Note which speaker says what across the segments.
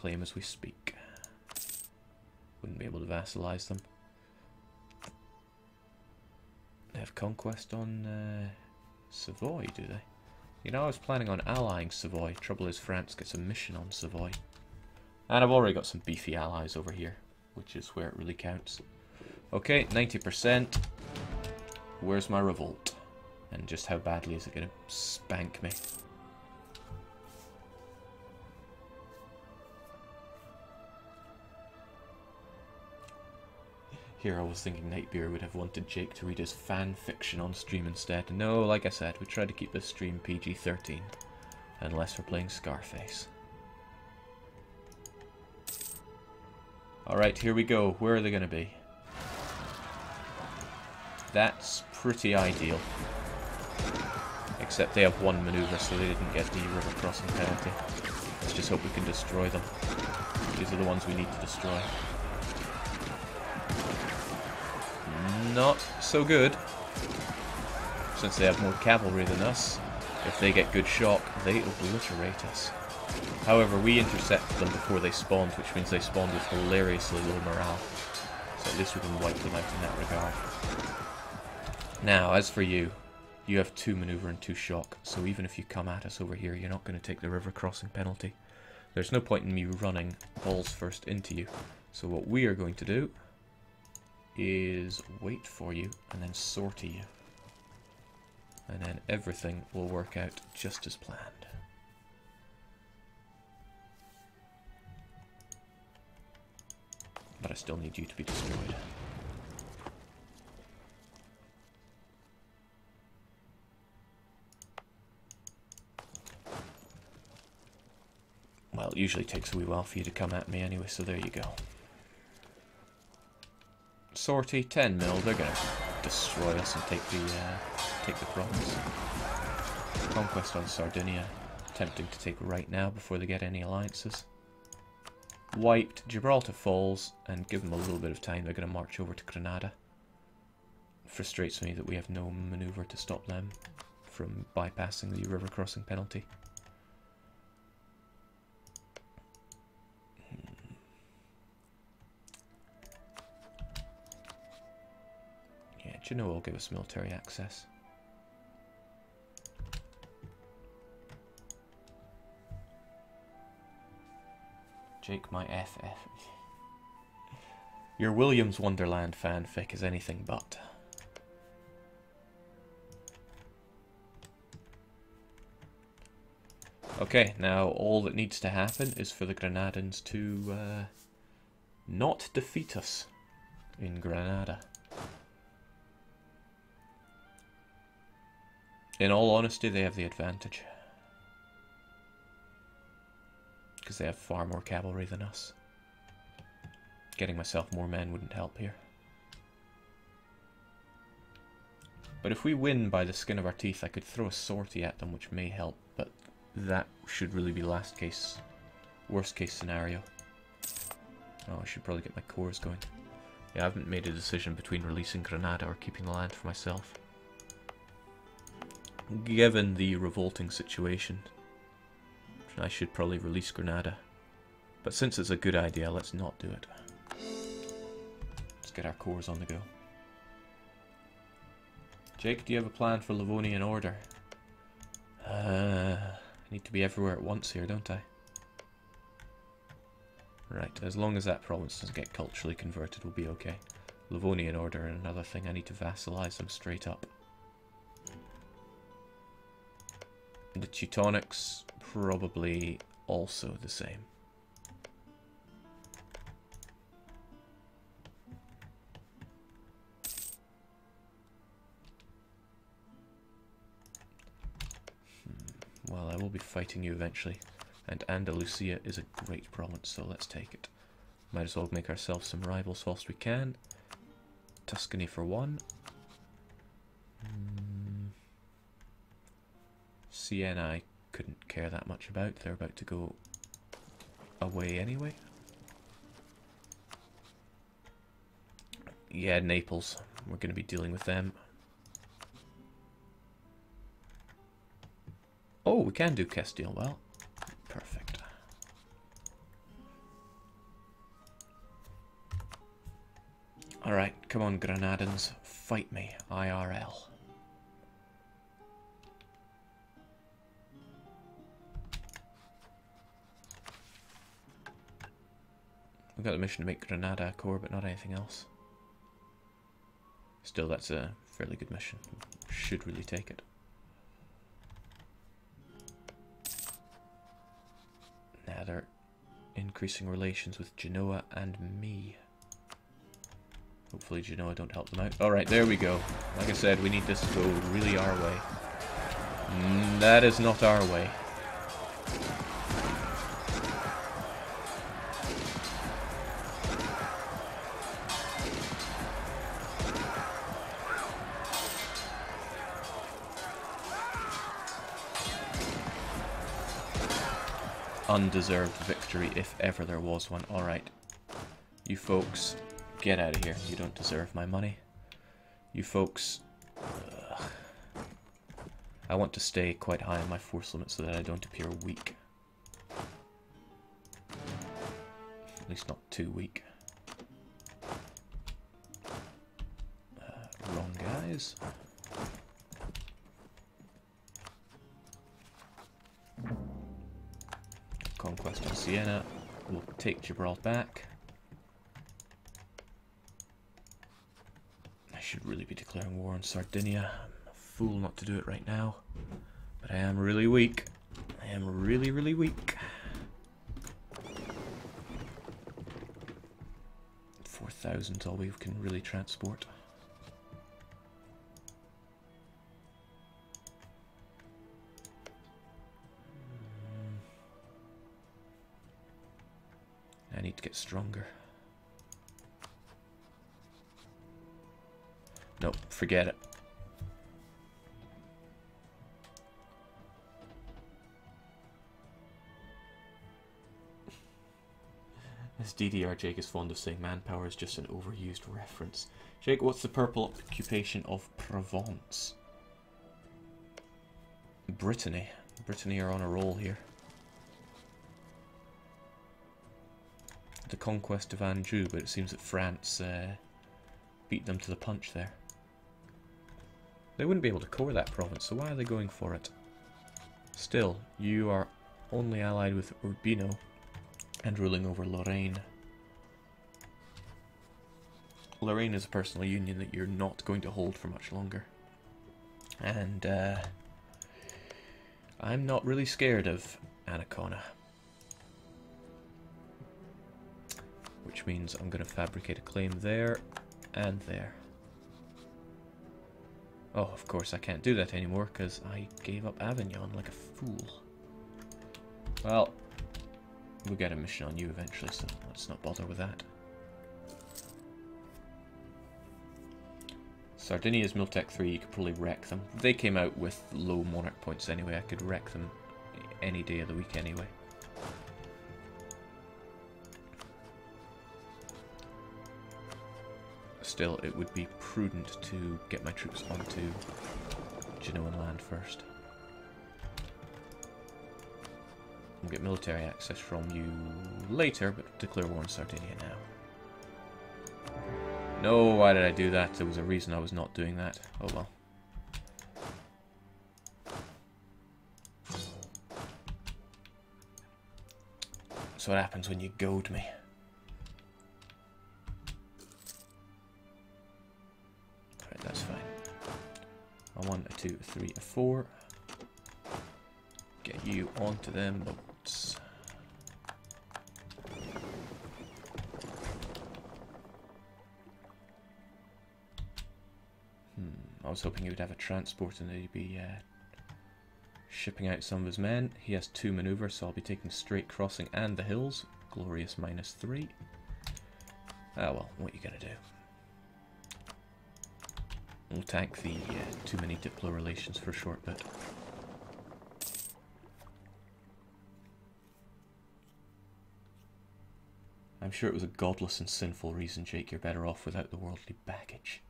Speaker 1: claim as we speak. Wouldn't be able to vassalize them. They have conquest on Savoy, do they? You know, I was planning on allying Savoy. Trouble is France gets a mission on Savoy. And I've already got some beefy allies over here, which is where it really counts. Okay, 90%. Where's my revolt? And just how badly is it going to spank me? Here I was thinking Nightbeer would have wanted Jake to read his fan fiction on stream instead. No, like I said, we try to keep this stream PG-13. Unless we're playing Scarface. Alright, here we go. Where are they going to be? That's pretty ideal. Except they have one maneuver, so they didn't get the river crossing penalty. Let's just hope we can destroy them. These are the ones we need to destroy. Not so good. Since they have more cavalry than us, if they get good shock, they obliterate us. However, we intercepted them before they spawned, which means they spawned with hilariously low morale. So at least we can wipe them out in that regard. Now, as for you, you have 2 maneuver and 2 shock, so even if you come at us over here, you're not going to take the river crossing penalty. There's no point in me running balls first into you. So what we are going to do is wait for you and then sortie you. And then everything will work out just as planned. But I still need you to be destroyed. Well, it usually takes a wee while for you to come at me anyway, so there you go. Sortie, 10 mil, they're gonna destroy us and take the province. Conquest on Sardinia, attempting to take right now before they get any alliances. Wiped, Gibraltar falls, and give them a little bit of time, they're gonna march over to Granada. It frustrates me that we have no maneuver to stop them from bypassing the river crossing penalty. Yeah, Genoa will give us military access. Jake, my FF. Your Williams Wonderland fanfic is anything but. Okay, now all that needs to happen is for the Granadans to not defeat us in Granada. In all honesty, they have the advantage. Because they have far more cavalry than us. Getting myself more men wouldn't help here. But if we win by the skin of our teeth, I could throw a sortie at them, which may help, but that should really be worst case scenario. Oh, I should probably get my cores going. Yeah, I haven't made a decision between releasing Granada or keeping the land for myself. Given the revolting situation, I should probably release Granada. But since it's a good idea, let's not do it. Let's get our cores on the go. Jake, do you have a plan for Livonian order? I need to be everywhere at once here, don't I? Right, as long as that province doesn't get culturally converted, we'll be okay. Livonian order and another thing, I need to vassalize them straight up. The Teutonics, probably also the same. Well, I will be fighting you eventually. And Andalusia is a great province, so let's take it. Might as well make ourselves some rivals whilst we can. Tuscany for one. Siena I couldn't care that much about. They're about to go away anyway. Yeah, Naples. We're going to be dealing with them. Oh, we can do Castile well. Perfect. Alright, come on, Granadans. Fight me, IRL. We got the mission to make Granada a core, but not anything else. Still, that's a fairly good mission. Should really take it. Now they're increasing relations with Genoa and me. Hopefully Genoa don't help them out. Alright, there we go. Like I said, we need this to go really our way. That is not our way. Undeserved victory, if ever there was one. Alright. You folks, get out of here. You don't deserve my money. You folks... I want to stay quite high on my force limit so that I don't appear weak. At least not too weak. Wrong guys. Conquest of Siena. We'll take Gibraltar back. I should really be declaring war on Sardinia. I'm a fool not to do it right now. But I am really weak. I am really, really weak. 4,000 is all we can really transport. I need to get stronger. Nope, forget it. This DDR Jake is fond of saying manpower is just an overused reference. Jake, what's the purple occupation of Provence? Brittany. Brittany are on a roll here. The conquest of Anjou, but it seems that France beat them to the punch there. They wouldn't be able to core that province, so why are they going for it? Still, you are only allied with Urbino and ruling over Lorraine. Lorraine is a personal union that you're not going to hold for much longer. And I'm not really scared of Ancona. Which means I'm going to fabricate a claim there and there. Oh, of course I can't do that anymore because I gave up Avignon like a fool. Well, we'll get a mission on you eventually, so let's not bother with that. Sardinia's Miltech 3, you could probably wreck them. They came out with low monarch points anyway. I could wreck them any day of the week anyway. Still, it would be prudent to get my troops onto Genoan land first. We'll get military access from you later, but declare war on Sardinia now. No, why did I do that? There was a reason I was not doing that. Oh well. That's what happens when you goad me. That's fine. A 1, a 2, a 3, a 4. Get you onto them boats. I was hoping he would have a transport and he'd be shipping out some of his men. He has 2 maneuver, so I'll be taking straight crossing and the hills. Glorious -3. Ah well, what you gonna do? We'll tank the too many Diplo relations for a short bit. I'm sure it was a godless and sinful reason, Jake. You're better off without the worldly baggage.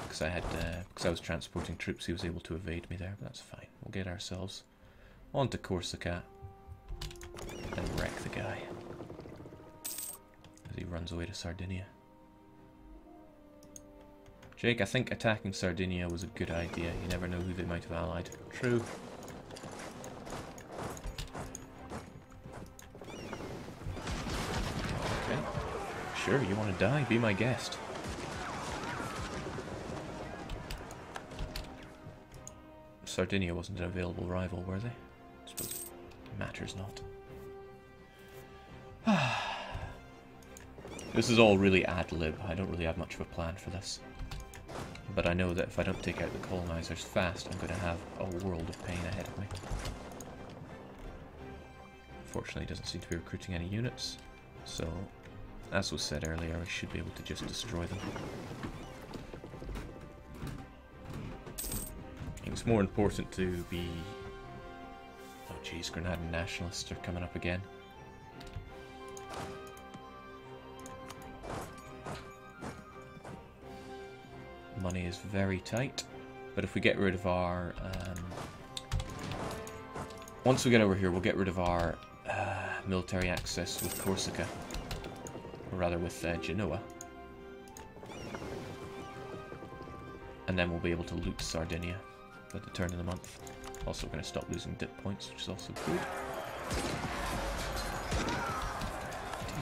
Speaker 1: Because I was transporting troops, he was able to evade me there, but that's fine. We'll get ourselves onto Corsica and wreck the guy. as he runs away to Sardinia. Jake, I think attacking Sardinia was a good idea. You never know who they might have allied. True. Okay. Sure, you want to die? Be my guest. Sardinia wasn't an available rival, were they? I suppose it matters not. This is all really ad-lib. I don't really have much of a plan for this. But I know that if I don't take out the colonizers fast, I'm going to have a world of pain ahead of me. Fortunately, he doesn't seem to be recruiting any units. So, as was said earlier, I should be able to just destroy them. I think it's more important to be... Oh jeez, Granadan nationalists are coming up again. Money is very tight, but if we get rid of our... once we get over here, we'll get rid of our military access with Corsica. Or rather with Genoa. And then we'll be able to loot Sardinia at the turn of the month. Also going to stop losing dip points, which is also good.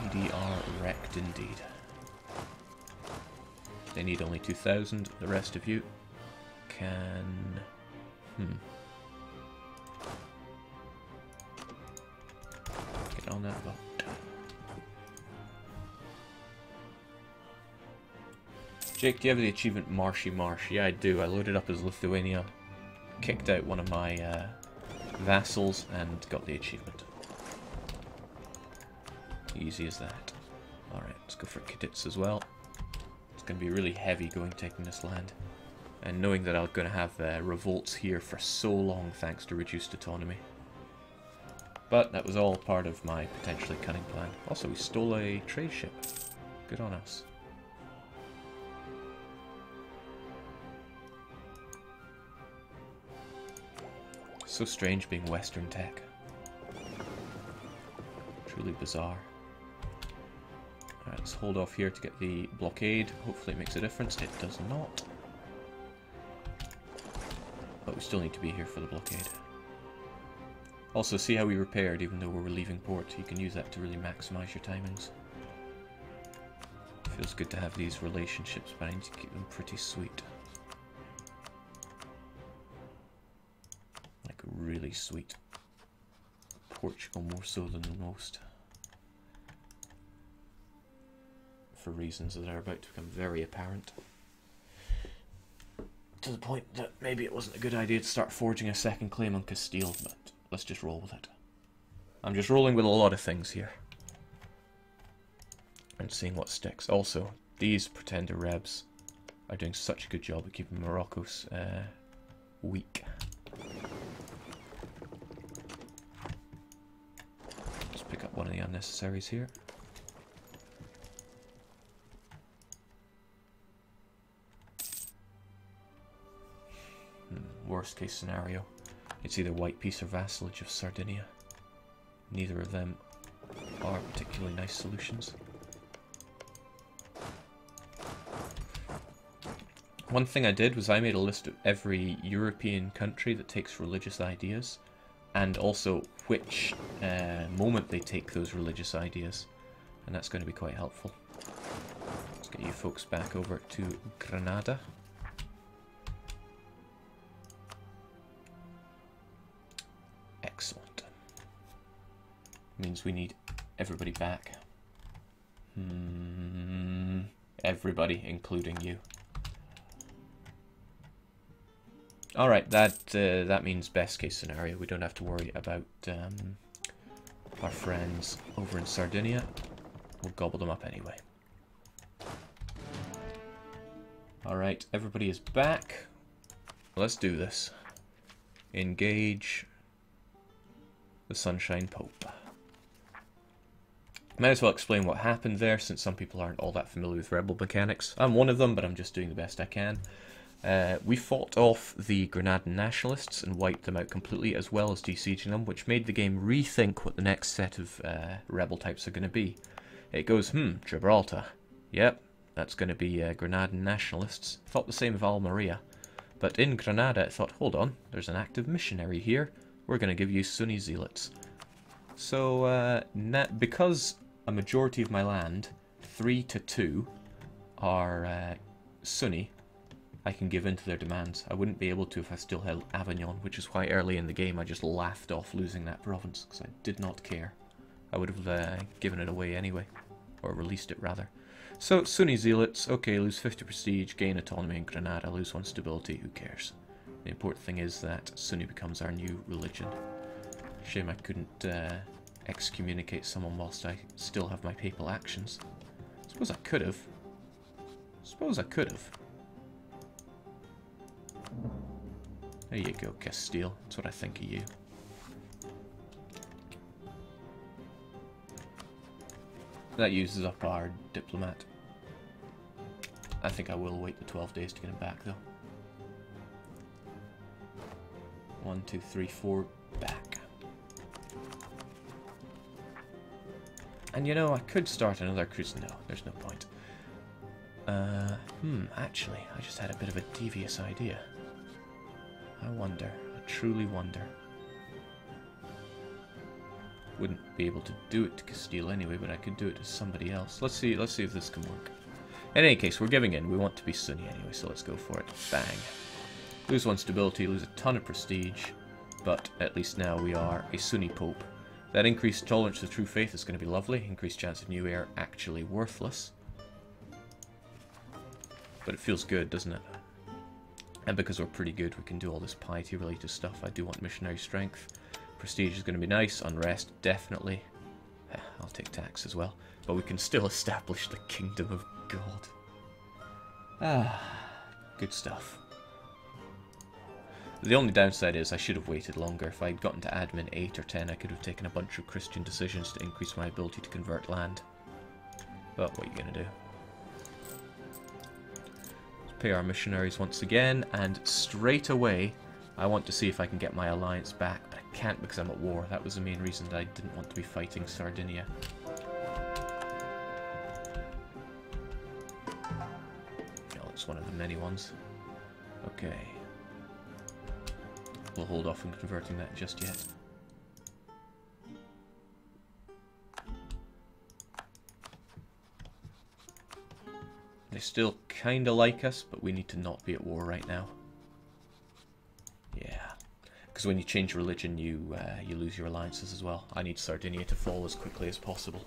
Speaker 1: DDR wrecked indeed. They need only 2,000. The rest of you can... Get on that boat. Jake, do you have the achievement Marshy Marsh? Yeah, I do. I loaded up as Lithuania, kicked out one of my vassals, and got the achievement. Easy as that. Alright, let's go for Cadets as well. It's going to be really heavy taking this land. And knowing that I'm going to have revolts here for so long thanks to reduced autonomy. But that was all part of my potentially cunning plan. Also, we stole a trade ship. Good on us. So strange being Western tech. Truly bizarre. Alright, let's hold off here to get the blockade. Hopefully it makes a difference. It does not. But we still need to be here for the blockade. Also, see how we repaired even though we're leaving port. You can use that to really maximize your timings. Feels good to have these relationships, but I need to keep them pretty sweet. Like really sweet. Portugal more so than most. For reasons that are about to become very apparent. To the point that maybe it wasn't a good idea to start forging a second claim on Castile, but let's just roll with it. I'm just rolling with a lot of things here. And seeing what sticks. Also, these pretender rebs are doing such a good job at keeping Morocco's weak. Let's pick up one of the unnecessaries here. Worst case scenario, it's either white peace or vassalage of Sardinia. Neither of them are particularly nice solutions. One thing I did was I made a list of every European country that takes religious ideas, and also which moment they take those religious ideas, and that's going to be quite helpful. Let's get you folks back over to Granada. Excellent. Means we need everybody back. Everybody, including you. Alright, that means best case scenario. We don't have to worry about our friends over in Sardinia. We'll gobble them up anyway. Alright, everybody is back. Let's do this. Engage the Sunshine Pope. Might as well explain what happened there, since some people aren't all that familiar with rebel mechanics. I'm one of them, but I'm just doing the best I can. We fought off the Granadan nationalists and wiped them out completely, as well as besieging them, which made the game rethink what the next set of rebel types are going to be. It goes, Gibraltar. Yep, that's going to be Granadan nationalists. Thought the same of Almeria. But in Granada, it thought, hold on, there's an active missionary here. We're going to give you Sunni zealots. So, because a majority of my land, 3-2, are Sunni, I can give in to their demands. I wouldn't be able to if I still held Avignon, which is why early in the game I just laughed off losing that province, because I did not care. I would have given it away anyway, or released it rather. So, Sunni zealots, okay, lose 50 prestige, gain autonomy in Granada, lose 1 stability, who cares? The important thing is that Sunni becomes our new religion. Shame I couldn't excommunicate someone whilst I still have my papal actions. Suppose I could have. There you go, Castile. That's what I think of you. That uses up our diplomat. I think I will wait the 12 days to get him back, though. 1, 2, 3, 4, back. And you know, I could start another cruise. No, there's no point. Actually, I just had a bit of a devious idea. I wonder. I truly wonder. Wouldn't be able to do it to Castile anyway, but I could do it to somebody else. Let's see if this can work. In any case, we're giving in. We want to be Sunni anyway, so let's go for it. Bang. Lose 1 stability, lose a ton of prestige, but at least now we are a Sunni pope. That increased tolerance to true faith is going to be lovely. Increased chance of new heir, actually worthless. But it feels good, doesn't it? And because we're pretty good, we can do all this piety-related stuff. I do want missionary strength. Prestige is going to be nice. Unrest, definitely. I'll take tax as well. But we can still establish the Kingdom of God. Good stuff. The only downside is I should have waited longer. If I'd gotten to admin 8 or 10, I could have taken a bunch of Christian decisions to increase my ability to convert land. But what are you going to do? Let's pay our missionaries once again, and straight away I want to see if I can get my alliance back, but I can't because I'm at war. That was the main reason that I didn't want to be fighting Sardinia. No, it's one of the many ones. Okay. We'll hold off on converting that just yet. They still kind of like us, but we need to not be at war right now. Yeah. Because when you change religion, you lose your alliances as well. I need Sardinia to fall as quickly as possible.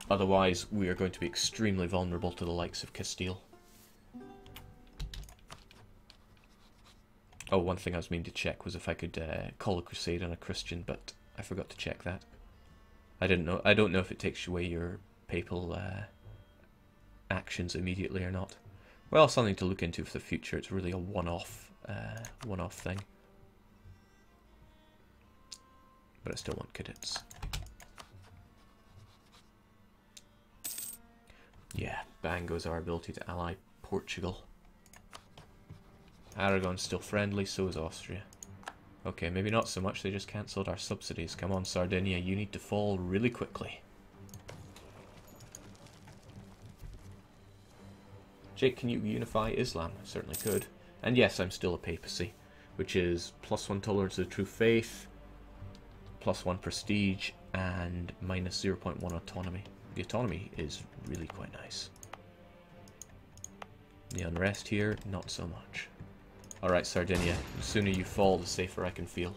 Speaker 1: Otherwise, we are going to be extremely vulnerable to the likes of Castile. Oh, one thing I was meaning to check was if I could call a crusade on a Christian, but I forgot to check that. I don't know if it takes away your papal actions immediately or not. Well, something to look into for the future. It's really a one-off thing. But I still want cadets. Yeah, bang goes our ability to ally Portugal. Aragon's still friendly, so is Austria. Okay, maybe not so much, they just cancelled our subsidies. Come on, Sardinia, you need to fall really quickly. Jake, can you unify Islam? I certainly could. And yes, I'm still a papacy, which is +1 tolerance to the true faith, +1 prestige, and -0.1 autonomy. The autonomy is really quite nice. The unrest here, not so much. Alright, Sardinia, the sooner you fall, the safer I can feel.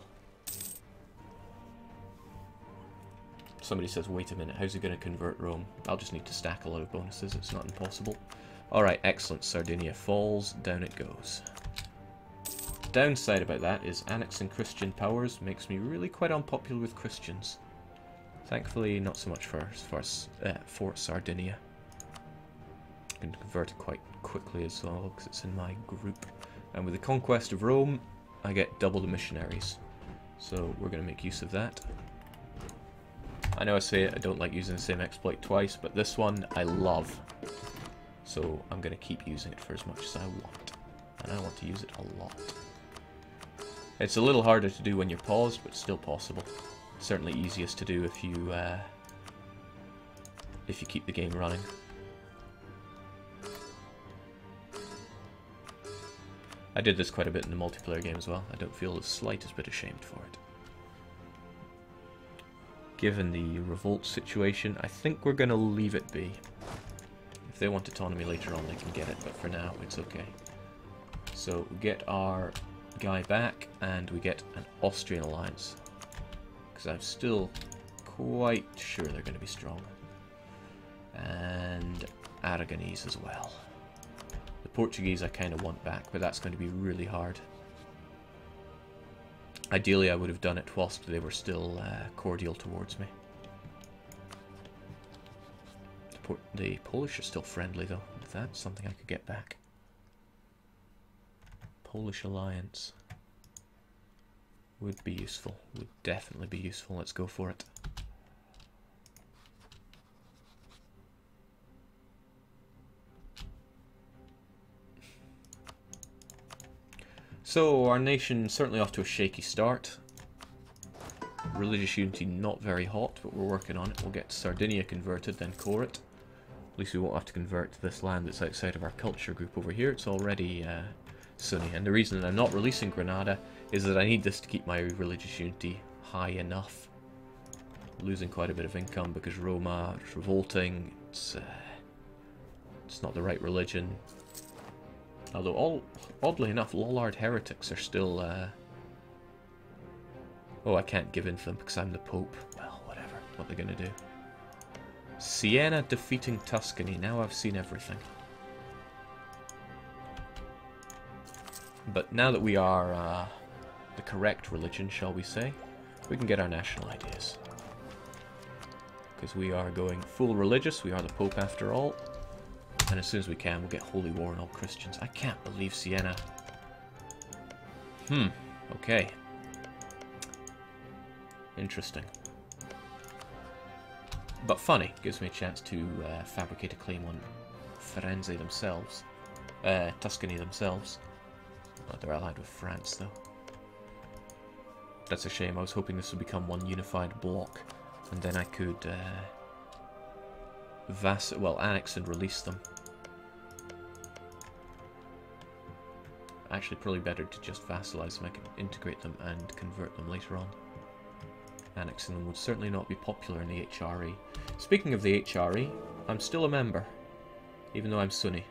Speaker 1: Somebody says, wait a minute, how's he going to convert Rome? I'll just need to stack a lot of bonuses, it's not impossible. Alright, excellent, Sardinia falls, down it goes. The downside about that is annexing Christian powers makes me really quite unpopular with Christians. Thankfully, not so much for Sardinia. I can convert it quite quickly as well, because it's in my group. And with the conquest of Rome, I get double the missionaries. So we're going to make use of that. I know I say it, I don't like using the same exploit twice, but this one I love. So I'm going to keep using it for as much as I want. And I want to use it a lot. It's a little harder to do when you're paused, but still possible. Certainly easiest to do if you if you keep the game running. I did this quite a bit in the multiplayer game as well. I don't feel the slightest bit ashamed for it. Given the revolt situation, I think we're going to leave it be. If they want autonomy later on, they can get it, but for now, it's okay. So, we get our guy back, and we get an Austrian alliance. Because I'm still quite sure they're going to be strong. And Aragonese as well. The Portuguese I kind of want back, but that's going to be really hard. Ideally, I would have done it whilst they were still cordial towards me. The Polish are still friendly, though. That's something I could get back. Polish alliance would be useful. Would definitely be useful. Let's go for it. So, our nation certainly off to a shaky start. Religious unity not very hot, but we're working on it. We'll get Sardinia converted, then core it. At least we won't have to convert this land that's outside of our culture group over here. It's already Sunni. And the reason that I'm not releasing Granada is that I need this to keep my religious unity high enough. Losing quite a bit of income because Roma is revolting. It's not the right religion. Although, oddly enough, Lollard heretics are still... Oh, I can't give in to them because I'm the Pope. Well, whatever. What they're going to do. Siena defeating Tuscany. Now I've seen everything. But now that we are the correct religion, shall we say, we can get our national ideas. Because we are going full religious. We are the Pope after all. And as soon as we can, we'll get Holy War on all Christians. I can't believe Siena. Okay. Interesting. But funny. Gives me a chance to fabricate a claim on Firenze themselves. Tuscany themselves. Oh, they're allied with France, though. That's a shame. I was hoping this would become one unified block. And then I could... annex and release them. Actually, probably better to just vassalize them. I can integrate them and convert them later on. Annexing them would certainly not be popular in the HRE. Speaking of the HRE, I'm still a member, even though I'm Sunni.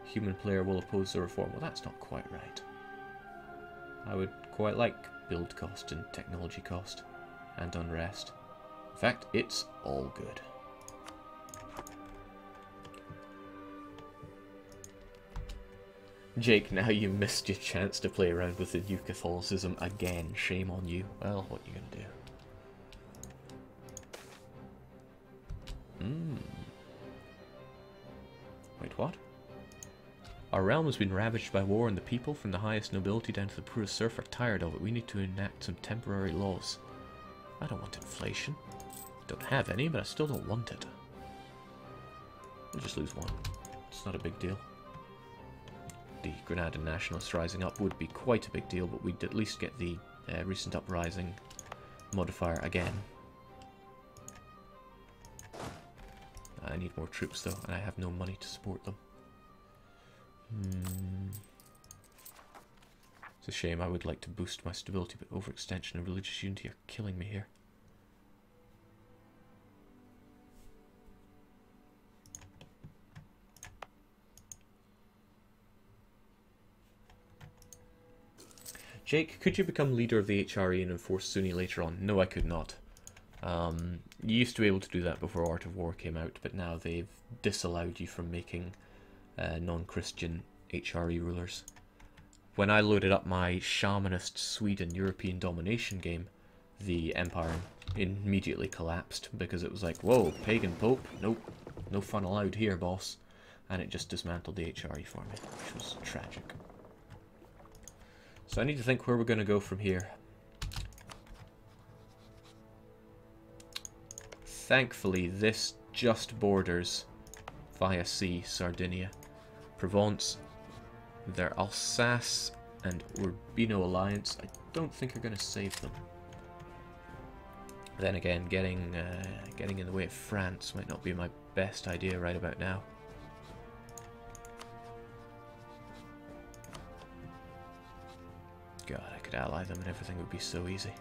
Speaker 1: Human player will oppose the reform. Well, that's not quite right. I would quite like build cost and technology cost and unrest. In fact, it's all good. Jake, now you missed your chance to play around with the new Catholicism again. Shame on you. Well, what are you going to do? Wait, what? Our realm has been ravaged by war, and the people, from the highest nobility down to the poorest serf, are tired of it. We need to enact some temporary laws. I don't want inflation. I don't have any, but I still don't want it. We'll just lose one. It's not a big deal. The Granada nationalists rising up would be quite a big deal, but we'd at least get the recent uprising modifier again. I need more troops though, and I have no money to support them. It's a shame. I would like to boost my stability, but overextension and religious unity are killing me here. Jake, could you become leader of the HRE and enforce Sunni later on? No, I could not. You used to be able to do that before Art of War came out, but now they've disallowed you from making non-Christian HRE rulers. When I loaded up my Shamanist Sweden European domination game, the Empire immediately collapsed because it was like, whoa, pagan pope? Nope, no fun allowed here, boss. And it just dismantled the HRE for me, which was tragic. So I need to think where we're going to go from here. Thankfully, this just borders via sea Sardinia. Provence, their Alsace and Urbino alliance, I don't think are going to save them. Then again, getting in the way of France might not be my best idea right about now. God, I could ally them and everything would be so easy.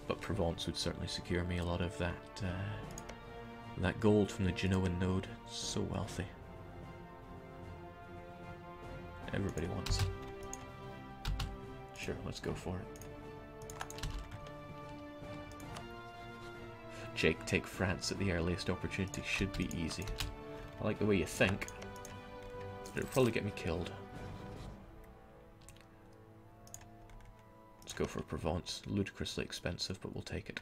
Speaker 1: But Provence would certainly secure me a lot of that gold from the Genoan node. It's so wealthy. Everybody wants it. Sure, let's go for it. Jake, take France at the earliest opportunity should be easy. I like the way you think, but it'll probably get me killed. Let's go for Provence. Ludicrously expensive, but we'll take it.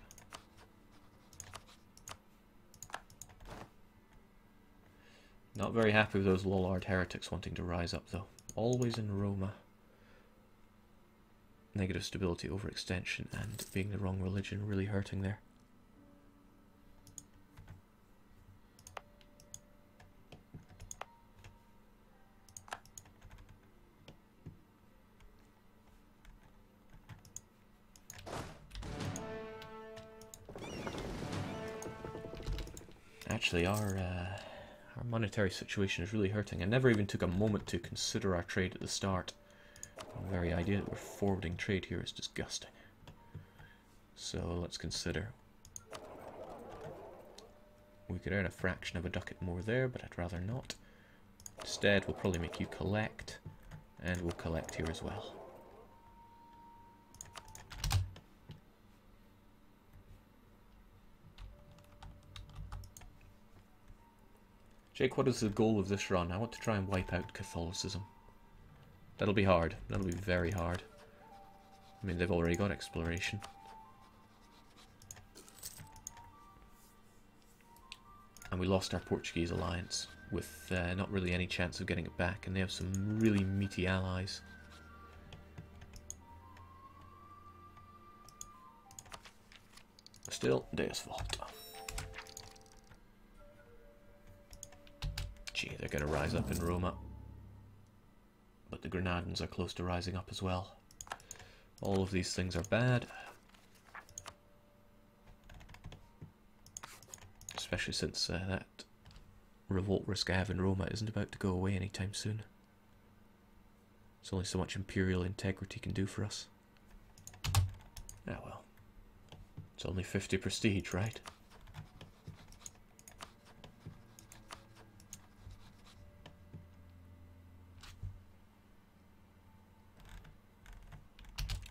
Speaker 1: Not very happy with those Lollard heretics wanting to rise up, though. Always in Roma. Negative stability, overextension, and being the wrong religion really hurting there. Actually, our monetary situation is really hurting. I never even took a moment to consider our trade at the start. The very idea that we're forwarding trade here is disgusting. So let's consider. We could earn a fraction of a ducat more there, but I'd rather not. Instead, we'll probably make you collect, and we'll collect here as well. Jake, what is the goal of this run? I want to try and wipe out Catholicism. That'll be hard. That'll be very hard. I mean, they've already got exploration. And we lost our Portuguese alliance with not really any chance of getting it back, and they have some really meaty allies. Still, Deus Vult. Gee, they're going to rise up in Roma. But the Grenadins are close to rising up as well. All of these things are bad. Especially since that revolt risk I have in Roma isn't about to go away anytime soon. There's only so much imperial integrity can do for us. Ah well. It's only 50 prestige, right?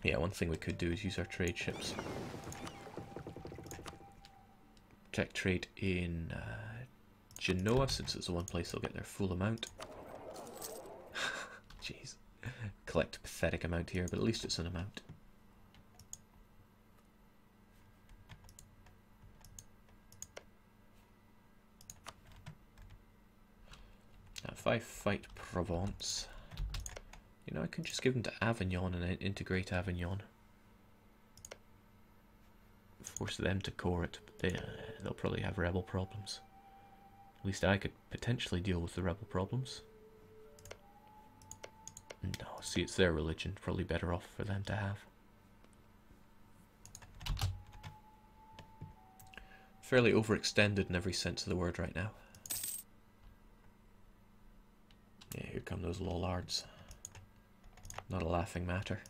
Speaker 1: Yeah, one thing we could do is use our trade ships. Protect trade in Genoa, since it's the one place they'll get their full amount. Jeez. Collect a pathetic amount here, but at least it's an amount. Now, if I fight Provence... You know, I could just give them to Avignon and then integrate Avignon. Force them to core it, but they'll probably have rebel problems. At least I could potentially deal with the rebel problems. No, see, it's their religion. Probably better off for them to have. Fairly overextended in every sense of the word right now. Yeah, here come those Lollards. Not a laughing matter.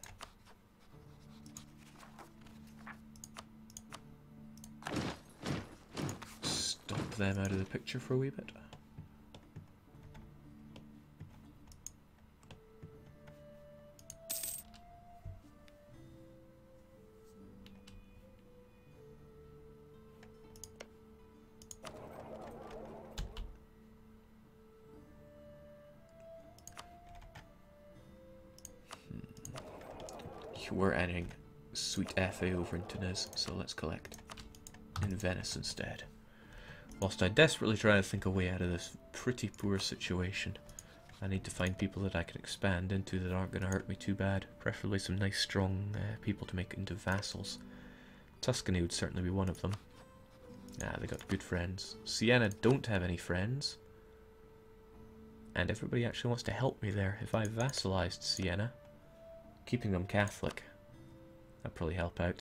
Speaker 1: Stop them out of the picture for a wee bit. We're adding sweet FA over in Tunis, so let's collect in Venice instead. Whilst I desperately try to think a way out of this pretty poor situation, I need to find people that I can expand into that aren't going to hurt me too bad. Preferably some nice strong people to make into vassals. Tuscany would certainly be one of them. Nah, they got good friends. Siena don't have any friends. And everybody actually wants to help me there. If I vassalized Siena, keeping them Catholic, that'd probably help out.